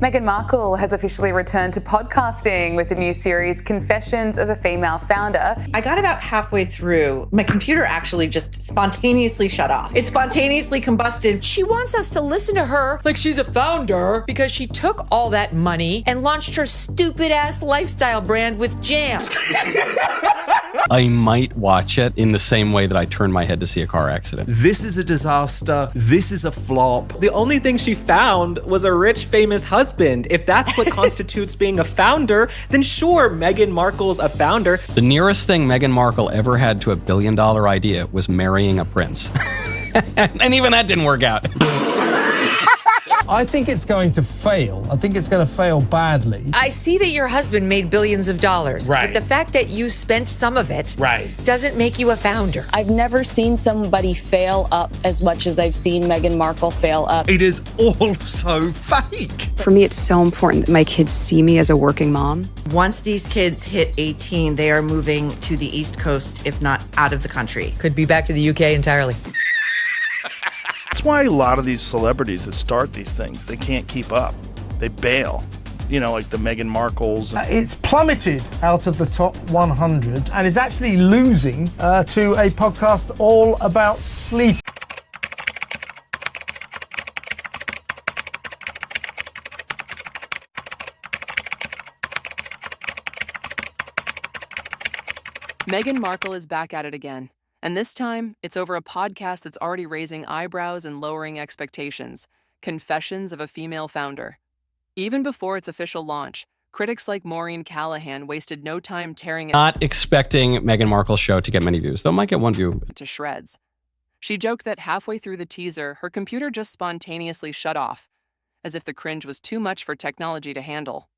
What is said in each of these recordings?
Meghan Markle has officially returned to podcasting with the new series Confessions of a Female Founder. I got about halfway through. My computer actually just spontaneously shut off. It spontaneously combusted. She wants us to listen to her like she's a founder because she took all that money and launched her stupid-ass lifestyle brand with Jam. I might watch it in the same way that I turn my head to see a car accident. This is a disaster. This is a flop. The only thing she found was a rich, famous husband. If that's what constitutes being a founder, then sure, Meghan Markle's a founder. The nearest thing Meghan Markle ever had to $1 billion idea was marrying a prince. And even that didn't work out. I think it's going to fail. I think it's going to fail badly. I see that your husband made billions of dollars. Right. But the fact that you spent some of it doesn't make you a founder. I've never seen somebody fail up as much as I've seen Meghan Markle fail up. It is all so fake. For me, it's so important that my kids see me as a working mom. Once these kids hit 18, they are moving to the East Coast, if not out of the country. Could be back to the UK entirely. That's why a lot of these celebrities that start these things, they can't keep up. They bail. You know, like the Meghan Markles. It's plummeted out of the top 100 and is actually losing to a podcast all about sleep. Meghan Markle is back at it again. And this time, it's over a podcast that's already raising eyebrows and lowering expectations, Confessions of a Female Founder. Even before its official launch, critics like Maureen Callahan wasted no time tearing it Not expecting Meghan Markle's show to get many views, though it might get one view. to shreds. She joked that halfway through the teaser, her computer just spontaneously shut off, as if the cringe was too much for technology to handle.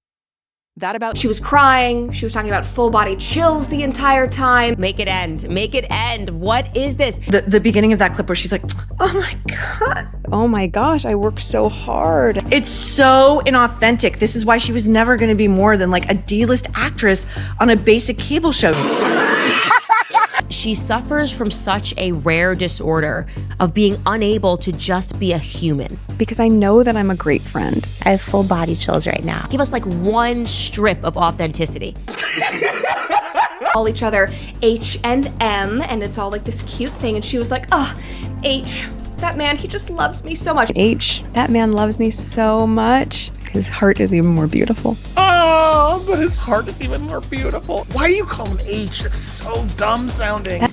She was crying. She was talking about full body chills the entire time. Make it end. Make it end. What is this? The beginning of that clip where she's like, oh my God. Oh my gosh, I work so hard. It's so inauthentic. This is why she was never going to be more than like a D-list actress on a basic cable show. She suffers from such a rare disorder of being unable to just be a human. Because I know that I'm a great friend. I have full body chills right now. Give us like one strip of authenticity. Call each other H and M, and it's all like this cute thing. And she was like, oh, H, that man, he just loves me so much. H, that man loves me so much. His heart is even more beautiful. Oh, but his heart is even more beautiful. Why do you call him H? That's so dumb sounding.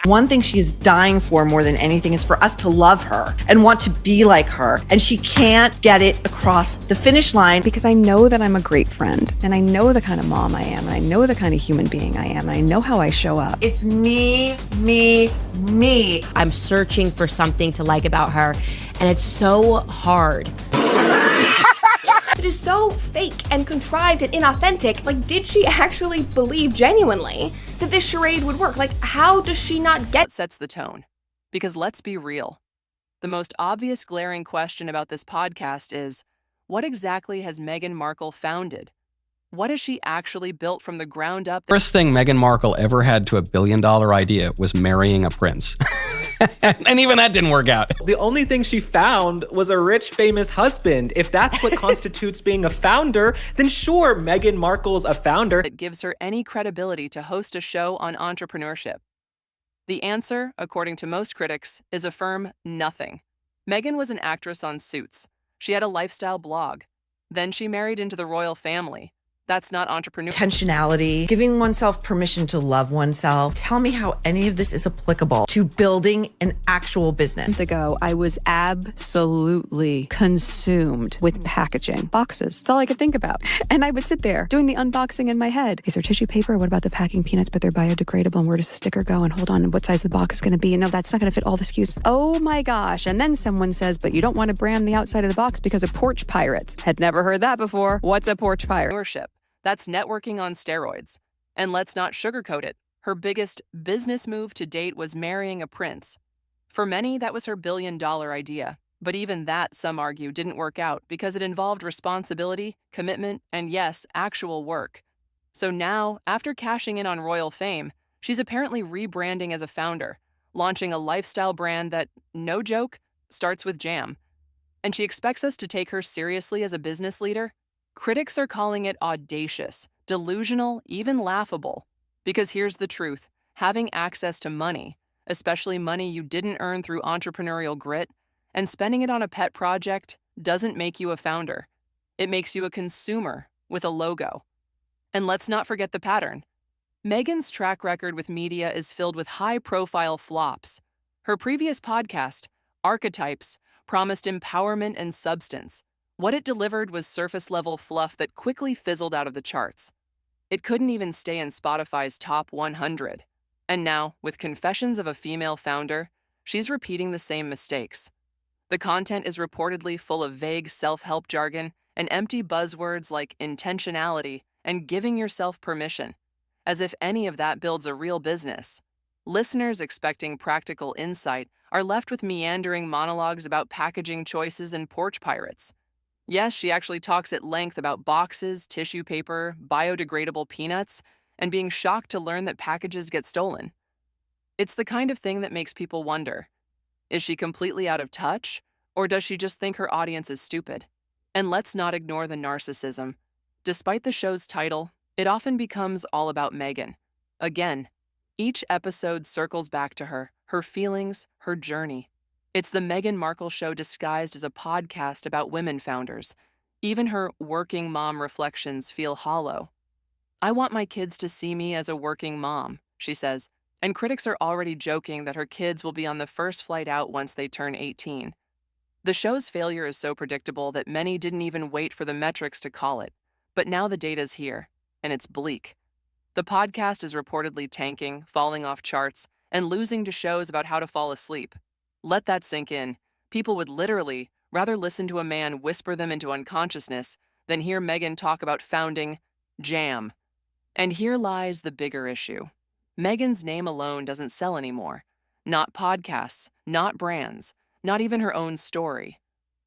One thing she's dying for more than anything is for us to love her and want to be like her. And she can't get it across the finish line. Because I know that I'm a great friend. And I know the kind of mom I am. And I know the kind of human being I am. And I know how I show up. It's me, me, me. I'm searching for something to like about her, and it's so hard. It is so fake and contrived and inauthentic. Like, did she actually believe genuinely that this charade would work? Like, how does she not get? Sets the tone. Because let's be real. The most obvious glaring question about this podcast is, what exactly has Meghan Markle founded? What has she actually built from the ground up? First thing Meghan Markle ever had to $1 billion idea was marrying a prince. And even that didn't work out. The only thing she found was a rich, famous husband. If that's what constitutes being a founder, then sure, Meghan Markle's a founder. It gives her any credibility to host a show on entrepreneurship. The answer, according to most critics, is a firm nothing. Meghan was an actress on Suits. She had a lifestyle blog. Then she married into the royal family. That's not entrepreneurial. Intentionality, giving oneself permission to love oneself. Tell me how any of this is applicable to building an actual business. Ago, I was absolutely consumed with packaging. Boxes. That's all I could think about. And I would sit there doing the unboxing in my head. Is there tissue paper? What about the packing peanuts? But they're biodegradable. And where does the sticker go? And hold on, and what size the box is going to be? And no, that's not going to fit all the SKUs. Oh my gosh. And then someone says, but you don't want to brand the outside of the box because of porch pirates. Had never heard that before. What's a porch pirate? That's networking on steroids. And let's not sugarcoat it. Her biggest business move to date was marrying a prince. For many, that was her billion-dollar idea. But even that, some argue, didn't work out because it involved responsibility, commitment, and yes, actual work. So now, after cashing in on royal fame, she's apparently rebranding as a founder, launching a lifestyle brand that, no joke, starts with jam. And she expects us to take her seriously as a business leader? Critics are calling it audacious, delusional, even laughable. Because here's the truth. Having access to money, especially money you didn't earn through entrepreneurial grit, and spending it on a pet project doesn't make you a founder. It makes you a consumer with a logo. And let's not forget the pattern. Meghan's track record with media is filled with high-profile flops. Her previous podcast, Archetypes, promised empowerment and substance. What it delivered was surface-level fluff that quickly fizzled out of the charts. It couldn't even stay in Spotify's top 100. And now, with Confessions of a Female Founder, she's repeating the same mistakes. The content is reportedly full of vague self-help jargon and empty buzzwords like intentionality and giving yourself permission, as if any of that builds a real business. Listeners expecting practical insight are left with meandering monologues about packaging choices and porch pirates. Yes, she actually talks at length about boxes, tissue paper, biodegradable peanuts, and being shocked to learn that packages get stolen. It's the kind of thing that makes people wonder, is she completely out of touch, or does she just think her audience is stupid? And let's not ignore the narcissism. Despite the show's title, it often becomes all about Meghan. Again, each episode circles back to her feelings, her journey. It's the Meghan Markle show disguised as a podcast about women founders. Even her working mom reflections feel hollow. I want my kids to see me as a working mom, she says, and critics are already joking that her kids will be on the first flight out once they turn 18. The show's failure is so predictable that many didn't even wait for the metrics to call it. But now the data's here, and it's bleak. The podcast is reportedly tanking, falling off charts, and losing to shows about how to fall asleep. Let that sink in. People would literally rather listen to a man whisper them into unconsciousness than hear Meghan talk about founding Jam. And here lies the bigger issue. Meghan's name alone doesn't sell anymore. Not podcasts, not brands, not even her own story.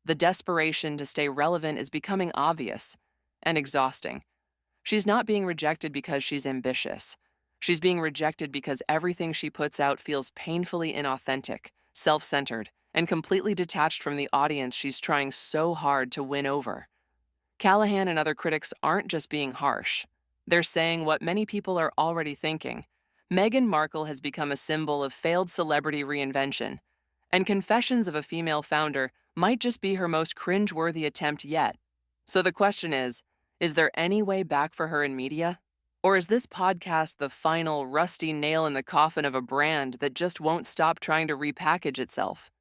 The desperation to stay relevant is becoming obvious and exhausting. She's not being rejected because she's ambitious. She's being rejected because everything she puts out feels painfully inauthentic, self-centered, and completely detached from the audience she's trying so hard to win over. Callahan and other critics aren't just being harsh. They're saying what many people are already thinking. Meghan Markle has become a symbol of failed celebrity reinvention, and Confessions of a Female Founder might just be her most cringe-worthy attempt yet. So the question is there any way back for her in media? Or is this podcast the final rusty nail in the coffin of a brand that just won't stop trying to repackage itself?